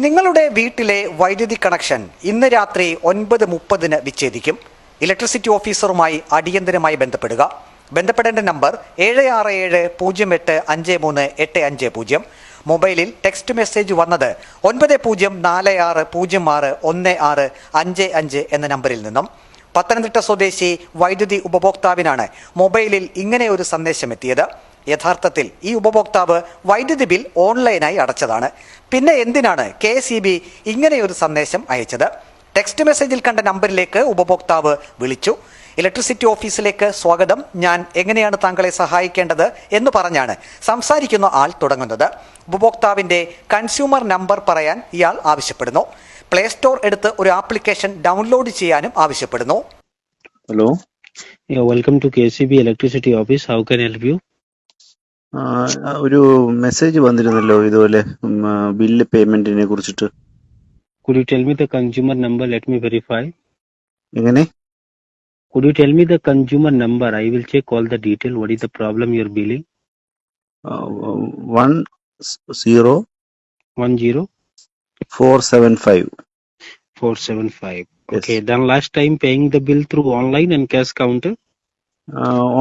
നിങ്ങളുടെ വീട്ടിലെ വൈദ്യുതി കണക്ഷൻ ഇന്ന് രാത്രി 9:30 വിച്ഛേദിക്കും. ഇലക്ട്രിസിറ്റി ഓഫീസറുമായി അടിയന്തരമായി ബന്ധപ്പെടുക. ബന്ധപ്പെടേണ്ട നമ്പർ 7008538550. മൊബൈലിൽ ടെക്സ്റ്റ് മെസ്സേജ് വന്നത് 9046061655 എന്ന നമ്പറിൽ നിന്നും. പത്തനംതിട്ട സ്വദേശി വൈദ്യുതി ഉപഭോക്താവിനാണ് മൊബൈലിൽ ഇങ്ങനെ ഒരു സന്ദേശം എത്തിയത്. യഥാർത്ഥത്തിൽ ഈ ഉപഭോക്താവ് വൈദ്യുതി ബിൽ ഓൺലൈനായി അടച്ചതാണ്. പിന്നെ എന്തിനാണ് KSEB ഇങ്ങനെയൊരു സന്ദേശം അയച്ചത്? ടെക്സ്റ്റ് മെസ്സേജിൽ കണ്ട നമ്പറിലേക്ക് ഉപഭോക്താവ് വിളിച്ചു. ഇലക്ട്രിസിറ്റി ഓഫീസിലേക്ക് സ്വാഗതം, ഞാൻ എങ്ങനെയാണ് താങ്കളെ സഹായിക്കേണ്ടത് എന്ന് പറഞ്ഞാണ് സംസാരിക്കുന്ന ആൾ തുടങ്ങുന്നത്. ഉപഭോക്താവിന്റെ കൺസ്യൂമർ നമ്പർ പറയാൻ ഇയാൾ ആവശ്യപ്പെടുന്നു. പ്ലേ സ്റ്റോർ എടുത്ത് ഒരു ആപ്ലിക്കേഷൻ ഡൗൺലോഡ് ചെയ്യാനും ആവശ്യപ്പെടുന്നു. Hello, welcome to KSEB electricity office. How can help you? ഒരു മെസ്സേജ് വന്നിരുന്നല്ലോ ഇതുപോലെ ബില്ല് പേയ്മെന്റിനെ കുറിച്ചിട്ട്. Could you tell me the consumer number? Let me verify. എങ്ങനെ? Could you tell me the consumer number? I will check all the detail. What is the problem you're billing? 10475. 475. Yes. Okay. Then last time paying the bill through online and cash counter?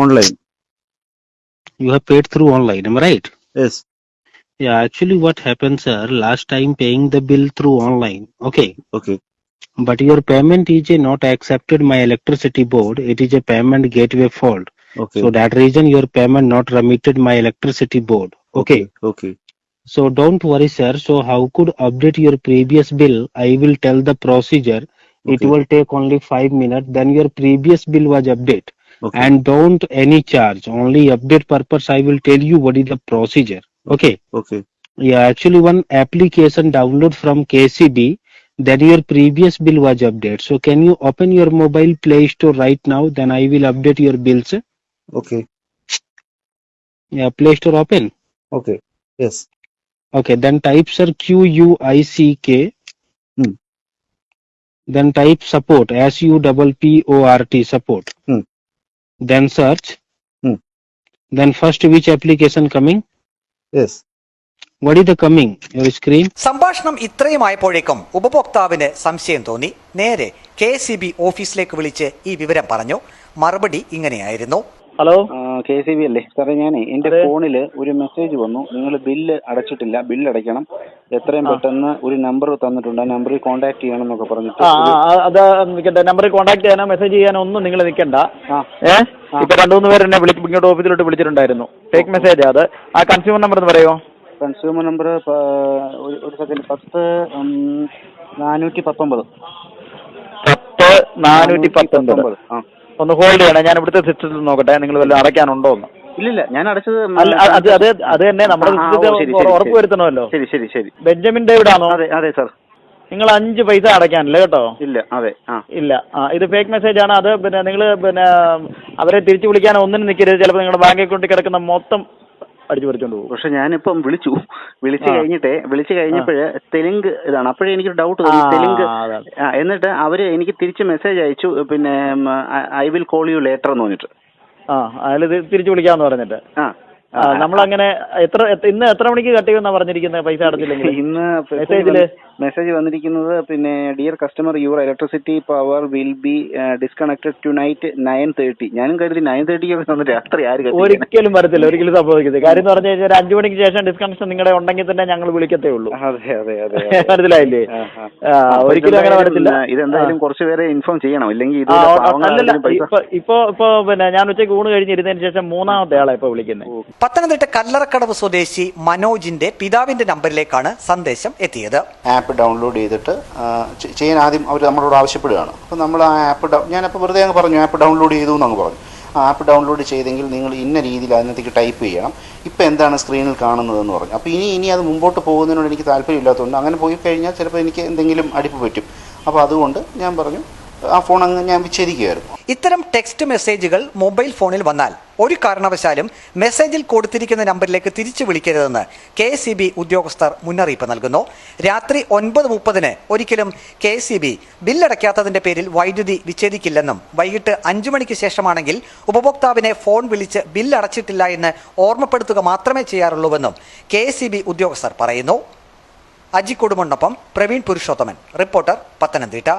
Online. You have paid through online, am I right? Yes. Yeah, actually what happened, sir, last time paying the bill through online. Okay. Okay. But your payment is not accepted my electricity board. It is a payment gateway fault. Okay. So that reason your payment not remitted my electricity board. Okay. Okay. So don't worry, sir. So how could update your previous bill? I will tell the procedure. It Okay. will take only 5 minutes. Then your previous bill was update. Okay. And don't any charge. Only update purpose. I will tell you what is the procedure. Okay. Okay. Yeah, actually one application download from KSEB. Then your previous bill was update. So can you open your mobile Play Store right now? Then I will update your bills. Okay. Yeah, Play Store open. Okay. Yes. Okay, then type sir QUICK. Then type support SUPPORT support. Then search. Then first which application coming? Yes. What is the coming? Your screen. സംഭാഷണം ഇത്രയുമായപ്പോഴേക്കും ഉപഭോക്താവിന് സംശയം തോന്നി. നേരെ KSEB ഓഫീസിലേക്ക് വിളിച്ച് ഈ വിവരം പറഞ്ഞു. മറുപടി ഇങ്ങനെയായിരുന്നു. ഹലോ, KSEB അല്ലേ സാറേ? ഞാൻ എന്റെ ഫോണിൽ ഒരു മെസ്സേജ് വന്നു, നിങ്ങൾ ബില്ല് അടച്ചിട്ടില്ല, ബില്ല് അടയ്ക്കണം, എത്രയും പെട്ടെന്ന് ഒരു നമ്പർ തന്നിട്ടുണ്ട്, ആ നമ്പറിൽ കോൺടാക്ട് ചെയ്യണം എന്നൊക്കെ പറഞ്ഞിട്ട്. അത് നിൽക്കട്ടെ, നമ്പറിൽ കോൺടാക്ട് ചെയ്യാനോ മെസ്സേജ് ചെയ്യാനോ ഒന്നും നിങ്ങൾ നിൽക്കണ്ട. ഇപ്പൊ 2-3 പേര് എന്നെ ഇങ്ങോട്ട് ഓഫീസിലോട്ട് വിളിച്ചിട്ടുണ്ടായിരുന്നു. Fake message. അത് ആ കൺസ്യൂമർ നമ്പർ എന്ന് പറയുമോ? കൺസ്യൂമർ നമ്പർ ഒരു സെക്കൻഡ്, 10,419. ഒന്ന് ഹോൾഡ് ചെയ്യണം, ഞാൻ ഇവിടുത്തെ സിസ്റ്റത്തിൽ നോക്കട്ടെ, നിങ്ങൾ വല്ലതും അടയ്ക്കാനുണ്ടോ എന്ന്. ഇല്ല, ഞാൻ അടച്ചത് അത് തന്നെ നമ്മുടെ ഉറപ്പ് വരുത്തണമല്ലോ. ശരി ശരി ശരി. ബെഞ്ചമിൻ ഡേവിഡ് ആണോ? അതെ സാർ. നിങ്ങൾ 5 പൈസ അടയ്ക്കാനില്ല കേട്ടോ. ഇല്ല. അതെ. ഇല്ല. ഇത് ഫേക്ക് മെസ്സേജ് ആണ്. അത് പിന്നെ നിങ്ങൾ അവരെ തിരിച്ചു വിളിക്കാൻ ഒന്നിനും നിൽക്കരുത്. ചിലപ്പോൾ നിങ്ങളുടെ ബാങ്ക് അക്കൗണ്ടിൽ കിടക്കുന്ന മൊത്തം അടിച്ചു പറിച്ചോണ്ട് പോകും. പക്ഷെ ഞാനിപ്പം വിളിച്ചു കഴിഞ്ഞപ്പോഴേ തെലുങ്ക് ഇതാണ്. അപ്പോഴേ എനിക്കൊരു ഡൗട്ട് തോന്നി, തെലുങ്ക്. എന്നിട്ട് അവര് എനിക്ക് തിരിച്ച് മെസ്സേജ് അയച്ചു, പിന്നെ I will call you later എന്ന് പറഞ്ഞിട്ട്. അയാൾ തിരിച്ചു വിളിക്കാന്ന് പറഞ്ഞിട്ട്. നമ്മളങ്ങനെ ഇന്ന് എത്ര മണിക്ക് കട്ട് ചെയ്യുമെന്നാ പറഞ്ഞിരിക്കുന്നത്? പൈസ അടച്ചില്ലെങ്കിൽ ഇന്ന് മെസ്സേജ് വന്നിരിക്കുന്നത്, പിന്നെ dear customer, your electricity power will be disconnected tonight 9:30. ഞാനും കരുതി 9:30 തന്നിട്ട് രാത്രി ആര്? ഒരിക്കലും വരത്തില്ല, ഒരിക്കലും സംഭവിക്കുന്നത്. കാര്യം എന്ന് പറഞ്ഞു കഴിഞ്ഞാൽ 5 മണിക്ക് ശേഷം ഡിസ്കണക്ഷൻ നിങ്ങളുടെ ഉണ്ടെങ്കിൽ തന്നെ ഞങ്ങൾ വിളിക്കത്തേ ഉള്ളൂ. മനസ്സിലായില്ലേ? ഒരിക്കലും അങ്ങനെ വരത്തില്ല. ഇതെന്തായാലും കുറച്ച് പേരെ ഇൻഫോം ചെയ്യണം, ഇല്ലെങ്കിൽ ഇപ്പൊ പിന്നെ ഞാൻ ഉച്ചയ്ക്ക് ഊണ് കഴിഞ്ഞിരുന്നതിന് ശേഷം 3ാമത്തെ ആളെ ഇപ്പൊ വിളിക്കുന്നത്. പത്തനംതിട്ട കല്ലറക്കടവ് സ്വദേശി മനോജിന്റെ പിതാവിന്റെ നമ്പറിലേക്കാണ് സന്ദേശം എത്തിയത്. ആപ്പ് ഡൗൺലോഡ് ചെയ്തിട്ട് ചെയ്യാൻ ആദ്യം അവർ നമ്മളോട് ആവശ്യപ്പെടുകയാണ്. അപ്പോൾ നമ്മൾ ആ ആപ്പ് ഞാനപ്പോൾ വെറുതെ അങ്ങ് പറഞ്ഞു ആപ്പ് ഡൗൺലോഡ് ചെയ്തു എന്നങ്ങ് പറഞ്ഞു. ആ ആപ്പ് ഡൗൺലോഡ് ചെയ്തെങ്കിൽ നിങ്ങൾ ഇന്ന രീതിയിൽ അതിനകത്തേക്ക് ടൈപ്പ് ചെയ്യണം, ഇപ്പോൾ എന്താണ് സ്ക്രീനിൽ കാണുന്നതെന്ന് പറഞ്ഞു. അപ്പോൾ ഇനി അത് മുമ്പോട്ട് പോകുന്നതിനോട് എനിക്ക് താല്പര്യമില്ലാത്തതുകൊണ്ട് അങ്ങനെ പോയി കഴിഞ്ഞാൽ ചിലപ്പോൾ എനിക്ക് എന്തെങ്കിലും അടിപ്പ് പറ്റും. അപ്പോൾ അതുകൊണ്ട് ഞാൻ പറഞ്ഞു ആ ഫോൺ അങ്ങ് ഞാൻ വിച്ഛേദിക്കുകയായിരുന്നു. ഇത്തരം ടെക്സ്റ്റ് മെസ്സേജുകൾ മൊബൈൽ ഫോണിൽ വന്നാൽ ഒരു കാരണവശാലും മെസ്സേജിൽ കൊടുത്തിരിക്കുന്ന നമ്പറിലേക്ക് തിരിച്ചു വിളിക്കരുതെന്ന് KSEB ഉദ്യോഗസ്ഥർ മുന്നറിയിപ്പ് നൽകുന്നു. രാത്രി 9:30 ഒരിക്കലും KSEB ബില്ലടയ്ക്കാത്തതിന്റെ പേരിൽ വൈദ്യുതി വിച്ഛേദിക്കില്ലെന്നും വൈകിട്ട് 5 മണിക്ക് ശേഷമാണെങ്കിൽ ഉപഭോക്താവിനെ ഫോൺ വിളിച്ച് ബില്ലടച്ചിട്ടില്ല എന്ന് ഓർമ്മപ്പെടുത്തുക മാത്രമേ ചെയ്യാറുള്ളൂവെന്നും KSEB ഉദ്യോഗസ്ഥർ പറയുന്നു. അജി കൊടുമണ്ണൊപ്പം പ്രവീൺ പുരുഷോത്തമൻ. റിപ്പോർട്ടർ, പത്തനംതിട്ട.